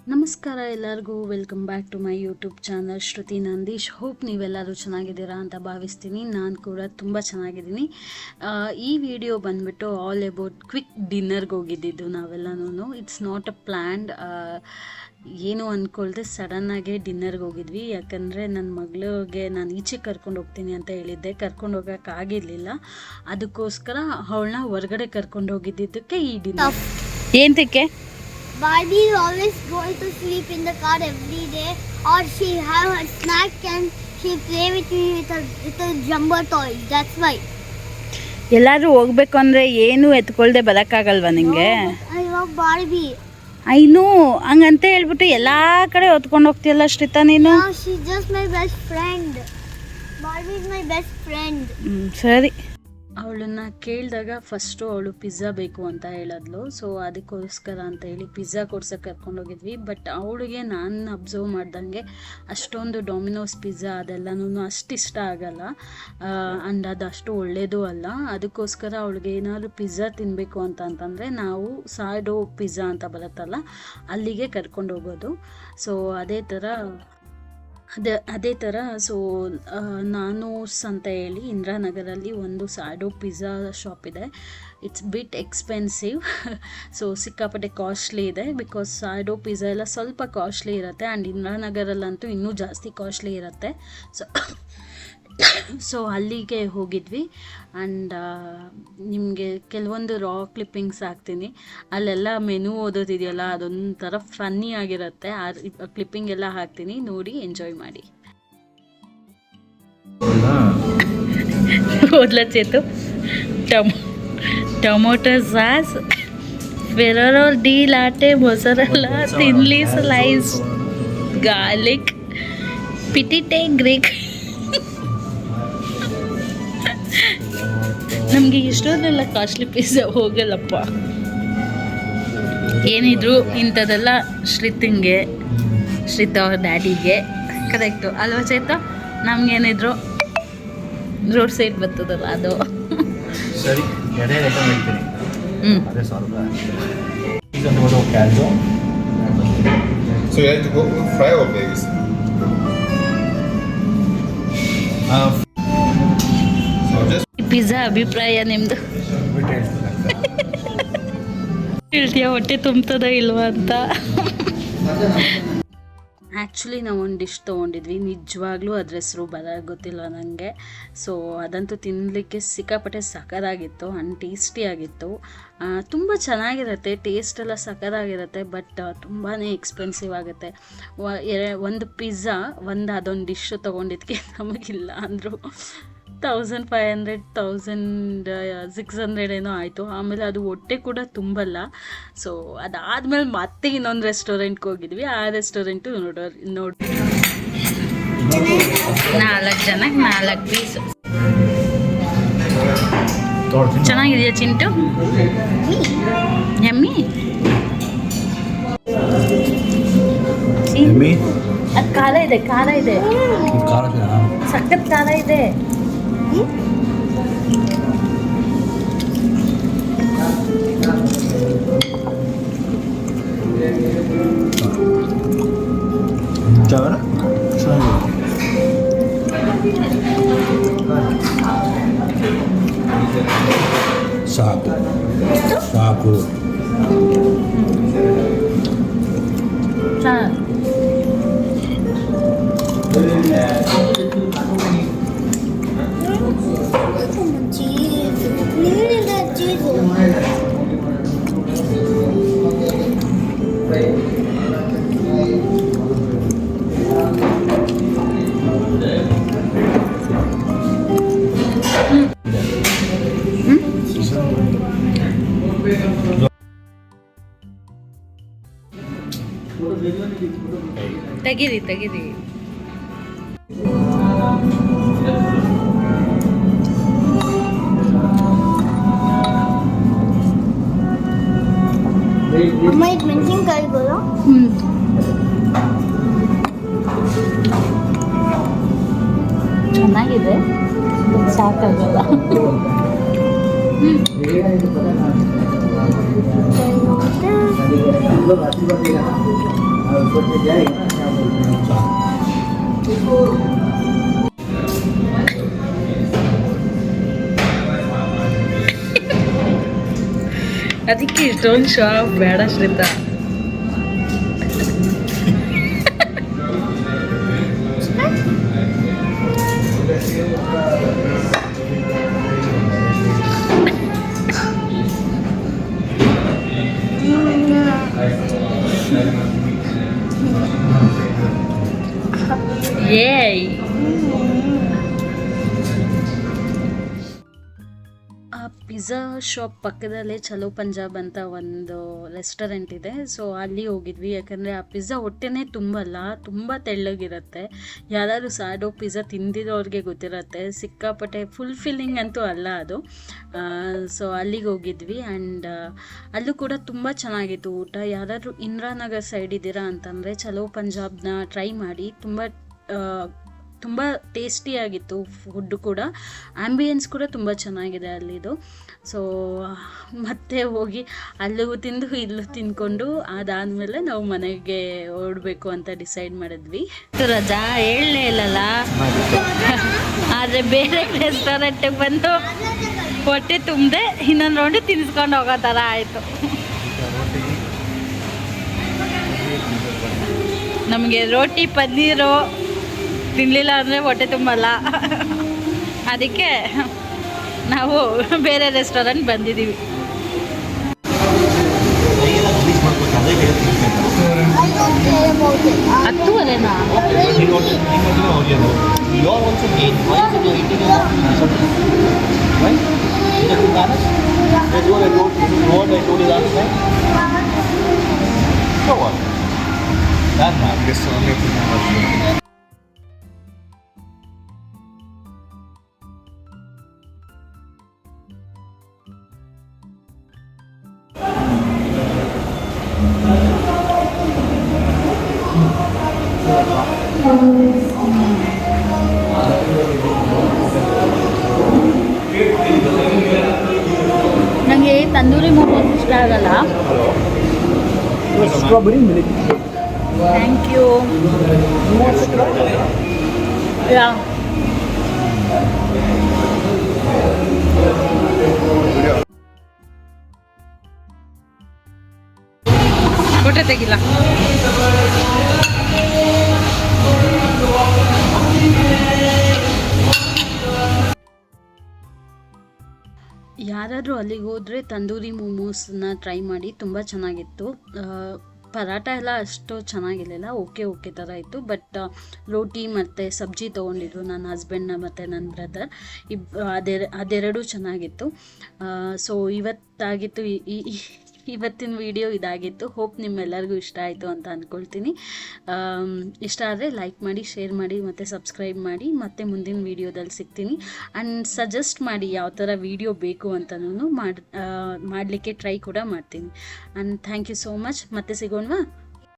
ನಮಸ್ಕಾರ ಎಲ್ಲರಿಗೂ, welcome back to my YouTube channel Shruti Nandish. Hope ನೀವೆಲ್ಲರೂ ಚೆನ್ನಾಗಿದ್ದೀರಾ ಅಂತ ಭಾವಿಸ್ತೀನಿ. ನಾನು ಕೂಡ ತುಂಬ ಚೆನ್ನಾಗಿದ್ದೀನಿ. ಈ ವಿಡಿಯೋ ಬಂದುಬಿಟ್ಟು ಆಲ್ ಅಬೌಟ್ ಕ್ವಿಕ್ ಡಿನ್ನರ್ಗೆ ಹೋಗಿದ್ದಿದ್ದು ನಾವೆಲ್ಲನೂ. ಇಟ್ಸ್ ನಾಟ್ ಅ ಪ್ಲ್ಯಾಂಡ್, ಏನು ಅಂದ್ಕೊಳ್ದೆ ಸಡನ್ನಾಗೆ ಡಿನ್ನರ್ಗೆ ಹೋಗಿದ್ವಿ. ಯಾಕಂದರೆ ನನ್ನ ಮಗಳಿಗೆ ನಾನು ಈಚೆ ಕರ್ಕೊಂಡು ಹೋಗ್ತೀನಿ ಅಂತ ಹೇಳಿದ್ದೆ, ಕರ್ಕೊಂಡು ಹೋಗೋಕ್ಕಾಗಿರಲಿಲ್ಲ. ಅದಕ್ಕೋಸ್ಕರ ಅವಳನ್ನ ಹೊರಗಡೆ ಕರ್ಕೊಂಡು ಹೋಗಿದ್ದಕ್ಕೆ ಈ ಡಿನ್ನರ್. ಏನಕ್ಕೆ? Barbie is always going to sleep in the car every day, or she have her snack and she play with me with her jumbo toys. That's why. ಎಲ್ಲಾದ್ರೂ ಹೋಗ್ಬೇಕು ಅಂದ್ರೆ ಏನು ಎತ್ಕೊಳ್ದೆ ಬರಕ್ಕಾಗಲ್ವಾ ನಿಂಗೆ? I love Barbie. ಐನು ಹಂಗಂತ ಹೇಳ್ಬಿಟ್ಟು ಎಲ್ಲಾ ಕಡೆ ಹೊತ್ಕೊಂಡು ಹೋಗ್ತೀಯಲ್ಲ ಶ್ರೀತಾ ನೀನು. No, she's just my best friend. Barbie is my best friend. ಸರಿ. ಅವಳನ್ನು ಕೇಳಿದಾಗ ಫಸ್ಟು ಅವಳು ಪಿಜ್ಜಾ ಬೇಕು ಅಂತ ಹೇಳಿದ್ಲು. ಸೊ ಅದಕ್ಕೋಸ್ಕರ ಅಂತ ಹೇಳಿ ಪಿಜ್ಜಾ ಕೊಡ್ಸೋಕೆ ಕರ್ಕೊಂಡೋಗಿದ್ವಿ. ಬಟ್ ಅವಳಿಗೆ ನಾನು ಅಬ್ಸರ್ವ್ ಮಾಡ್ದಂಗೆ ಅಷ್ಟೊಂದು ಡೊಮಿನೋಸ್ ಪಿಜ್ಜಾ ಅದೆಲ್ಲನೂ ಅಷ್ಟು ಇಷ್ಟ ಆಗಲ್ಲ, ಆ್ಯಂಡ್ ಅದು ಅಷ್ಟು ಒಳ್ಳೆಯದು ಅಲ್ಲ. ಅದಕ್ಕೋಸ್ಕರ ಅವಳಿಗೆ ಏನಾದರೂ ಪಿಜ್ಜಾ ತಿನ್ನಬೇಕು ಅಂತಂದರೆ ನಾವು ಸಾಯ್ಡೋ ಪಿಜ್ಜಾ ಅಂತ ಬರುತ್ತಲ್ಲ, ಅಲ್ಲಿಗೆ ಕರ್ಕೊಂಡೋಗೋದು. ಸೊ ಅದೇ ಥರ ಸೊ ನಾನೂಸ್ ಅಂತ ಹೇಳಿ ಇಂದಿರಾನಗರಲ್ಲಿ ಒಂದು ಸಾಡೋ ಪಿಜ್ಜಾ ಶಾಪ್ ಇದೆ. It's bit expensive. ಸೊ ಸಿಕ್ಕಾಪಟ್ಟೆ ಕಾಸ್ಟ್ಲಿ ಇದೆ, ಬಿಕಾಸ್ ಸಾಡೋ ಪಿಜ್ಜಾ ಎಲ್ಲ ಸ್ವಲ್ಪ ಕಾಸ್ಟ್ಲಿ ಇರುತ್ತೆ, ಆ್ಯಂಡ್ ಇಂದಿರಾನಗರಲ್ಲಂತೂ ಇನ್ನೂ ಜಾಸ್ತಿ ಕಾಸ್ಟ್ಲಿ ಇರುತ್ತೆ. ಸೊ ಅಲ್ಲಿಗೆ ಹೋಗಿದ್ವಿ. ಆ್ಯಂಡ್ ನಿಮಗೆ ಕೆಲವೊಂದು ರಾ ಕ್ಲಿಪ್ಪಿಂಗ್ಸ್ ಹಾಕ್ತೀನಿ. ಅಲ್ಲೆಲ್ಲ ಮೆನು ಓದೋದಿದೆಯಲ್ಲ, ಅದೊಂಥರ ಫನ್ನಿ ಆಗಿರುತ್ತೆ. ಆ ಕ್ಲಿಪ್ಪಿಂಗ್ ಎಲ್ಲ ಹಾಕ್ತೀನಿ, ನೋಡಿ ಎಂಜಾಯ್ ಮಾಡಿ. ಓದ್ಲ Chethu. Tomato sauce, ಫೆರರೋ D latte, ಮೊಸರಲ್ಲ, ತಿನ್ಲಿ ಸ್ಲೈಸ್, ಗಾರ್ಲಿಕ್, ಪಿಟಿಟೆ ಗ್ರೀಕ್. ನಮಗೆ ಇಷ್ಟೊಂದೆಲ್ಲ ಕಾಸ್ಟ್ಲಿ ಪಿಜ್ಜಾ ಹೋಗಲ್ಲಪ್ಪ. ಏನಿದ್ರು ಇಂಥದ್ದೆಲ್ಲ ಶ್ರೀತಿಂಗೆ, ಶ್ರೀತ ಅವ್ರ ಡ್ಯಾಡಿಗೆ ಕರೆಕ್ಟು ಅಲ್ವಾ ಚೈತ? ನಮ್ಗೇನಿದ್ರು ರೋಡ್ ಸೈಡ್ ಬರ್ತದಲ್ಲ ಅದು. ಸರಿ, So you have to go fry or babies? Pizza ಅಭಿಪ್ರಾಯ ನಿಮ್ಮದು? ಹೇಳ್ತೀಯ ಹೊಟ್ಟೆ ತುಂಬ್ತದ ಇಲ್ವಾ ಅಂತ? ಆ್ಯಕ್ಚುಲಿ ನಾವು ಒಂದು ಡಿಶ್ ತೊಗೊಂಡಿದ್ವಿ, ನಿಜವಾಗ್ಲೂ ಅದ್ರ ಹೆಸರು ಗೊತ್ತಿಲ್ಲ ನನಗೆ. ಸೊ ಅದಂತೂ ತಿನ್ನಲಿಕ್ಕೆ ಸಿಕ್ಕಾಪಟ್ಟೆ ಸಖತ್ತಾಗಿತ್ತು ಆ್ಯಂಡ್ ಟೇಸ್ಟಿಯಾಗಿತ್ತು. ತುಂಬ ಚೆನ್ನಾಗಿರುತ್ತೆ, ಟೇಸ್ಟ್ ಎಲ್ಲ ಸಖತ್ತಾಗಿರುತ್ತೆ. ಬಟ್ ತುಂಬಾ ಎಕ್ಸ್ಪೆನ್ಸಿವ್ ಆಗುತ್ತೆ. ಒಂದು ಪಿಜ್ಜಾ ಅದೊಂದು ಡಿಶ್ ತೊಗೊಂಡಿದ್ದಕ್ಕೆ ನಮಗಿಲ್ಲ ಅಂದರು 1500 1600 ಏನೋ ಆಯಿತು. ಆಮೇಲೆ ಅದು ಹೊಟ್ಟೆ ಕೂಡ ತುಂಬಲ್ಲ. ಸೊ ಅದಾದಮೇಲೆ ಮತ್ತೆ ಇನ್ನೊಂದು ರೆಸ್ಟೋರೆಂಟ್ಗೆ ಹೋಗಿದ್ವಿ. ಆ ರೆಸ್ಟೋರೆಂಟು ನೋಡಿ 4 ಜನಕ್ಕೆ 4 ಪೀಸ್. ಚೆನ್ನಾಗಿದೆಯಾ ಚಿಂಟು? ಯಮ್ಮಿ. ಅದು ಖಾರ ಇದೆ, ಸಖತ್ ಖಾರ ಇದೆ. ಸಾಕು ತೆಗೀರಿ. ಅಮ್ಮ ಇದು ಮೆಣಸಿನ್ಕಾಯಿಗಳು ಚೆನ್ನಾಗಿದೆ, ಸಾಕಾಗಲ್ಲ. ಅದಕ್ಕೆ ಇಷ್ಟೊಂದು ಶಾಪ್ ಬೇಡ ಶ್ರೀತಾ. ಏಯ್ ಆ ಪಿಜ್ಜಾ ಶಾಪ್ ಪಕ್ಕದಲ್ಲೇ ಚಲೋ ಪಂಜಾಬ್ ಅಂತ ಒಂದು ರೆಸ್ಟೋರೆಂಟ್ ಇದೆ. ಸೊ ಅಲ್ಲಿ ಹೋಗಿದ್ವಿ, ಯಾಕಂದರೆ ಆ ಪಿಜ್ಜಾ ಹೊಟ್ಟೆನೇ ತುಂಬಲ್ಲ, ತುಂಬ ತೆಳ್ಳಗಿರುತ್ತೆ. ಯಾರಾದರೂ ಸಾಡೋ ಪಿಜ್ಜಾ ತಿಂದಿರೋರಿಗೆ ಗೊತ್ತಿರುತ್ತೆ, ಸಿಕ್ಕಾಪಟ್ಟೆ ಫುಲ್ಫಿಲ್ಲಿಂಗ್ ಅಂತೂ ಅಲ್ಲ ಅದು. ಸೊ ಅಲ್ಲಿಗೆ ಹೋಗಿದ್ವಿ ಆ್ಯಂಡ್ ಅಲ್ಲೂ ಕೂಡ ತುಂಬ ಚೆನ್ನಾಗಿತ್ತು ಊಟ. ಯಾರಾದರೂ ಇಂದಿರಾನಗರ್ ಸೈಡ್ ಇದ್ದೀರಾ ಅಂತಂದರೆ ಚಲೋ ಪಂಜಾಬ್ನ ಟ್ರೈ ಮಾಡಿ. ತುಂಬ ಟೇಸ್ಟಿಯಾಗಿತ್ತು ಫುಡ್ಡು ಕೂಡ, ಆ್ಯಂಬಿಯನ್ಸ್ ಕೂಡ ತುಂಬ ಚೆನ್ನಾಗಿದೆ ಅಲ್ಲಿದು. ಸೊ ಮತ್ತೆ ಹೋಗಿ ಅಲ್ಲೂ ತಿಂದು ಇಲ್ಲೂ ತಿಂದ್ಕೊಂಡು ಅದಾದಮೇಲೆ ನಾವು ಮನೆಗೆ ಹೊರಡಬೇಕು ಅಂತ ಡಿಸೈಡ್ ಮಾಡಿದ್ವಿ. ರಜಾ ಹೇಳಲೇ ಇಲ್ಲಲ್ಲ, ಆದರೆ ಬೇರೆ ರೆಸ್ಟೋರೆಂಟಿಗೆ ಬಂದು ಹೊಟ್ಟೆ ತುಂಬದೆ ಇನ್ನೊಂದು ರೌಂಡು ತಿನ್ಸ್ಕೊಂಡು ಹೋಗೋ ಥರ ಆಯಿತು. ನಮಗೆ ರೋಟಿ ಪನ್ನೀರು ತಿನ್ನಲಿಲ್ಲ ಅಂದರೆ ಹೊಟ್ಟೆ ತುಂಬಲ್ಲ, ಅದಕ್ಕೆ ನಾವು ಬೇರೆ ರೆಸ್ಟೋರೆಂಟ್ ಬಂದಿದ್ದೀವಿ. ಹತ್ತುವರೆನಾ? ನನಗೆ ತಂದೂರಿ ಮೋಮೋಸ್ ಇಷ್ಟ ಆಗಲ್ಲ. Strawberry milk. Thank you. Yeah photo ತೆಗಿಲ್ಲ. ಯಾರಾದರೂ ಅಲ್ಲಿಗೆ ಹೋದರೆ ತಂದೂರಿ ಮೋಮೋಸನ್ನ ಟ್ರೈ ಮಾಡಿ, ತುಂಬ ಚೆನ್ನಾಗಿತ್ತು. ಪರಾಟ ಎಲ್ಲ ಅಷ್ಟು ಚೆನ್ನಾಗಿರಲಿಲ್ಲ, ಓಕೆ ಥರ ಇತ್ತು. ಬಟ್ ರೋಟಿ ಮತ್ತು ಸಬ್ಜಿ ತೊಗೊಂಡಿದ್ರು ನನ್ನ ಹಸ್ಬೆಂಡ್ನ ಮತ್ತು ನನ್ನ ಬ್ರದರ್, ಅದೆರಡೂ ಚೆನ್ನಾಗಿತ್ತು. ಸೊ ಇವತ್ತಾಗಿತ್ತು, ಇವತ್ತಿನ ವಿಡಿಯೋ ಇದಾಗಿತ್ತು. ಹೋಪ್ ನಿಮ್ಮೆಲ್ಲರಿಗೂ ಇಷ್ಟ ಆಯಿತು ಅಂತ ಅಂದ್ಕೊಳ್ತೀನಿ. ಇಷ್ಟ ಆದರೆ ಲೈಕ್ ಮಾಡಿ, ಶೇರ್ ಮಾಡಿ ಮತ್ತು ಸಬ್ಸ್ಕ್ರೈಬ್ ಮಾಡಿ. ಮತ್ತೆ ಮುಂದಿನ ವೀಡಿಯೋದಲ್ಲಿ ಸಿಗ್ತೀನಿ. ಆ್ಯಂಡ್ ಸಜೆಸ್ಟ್ ಮಾಡಿ ಯಾವ ಥರ ವೀಡಿಯೋ ಬೇಕು ಅಂತಲೂ ಮಾಡಲಿಕ್ಕೆ ಟ್ರೈ ಕೂಡ ಮಾಡ್ತೀನಿ. And thank you so much. ಮತ್ತೆ ಸಿಗೋಣವಾ?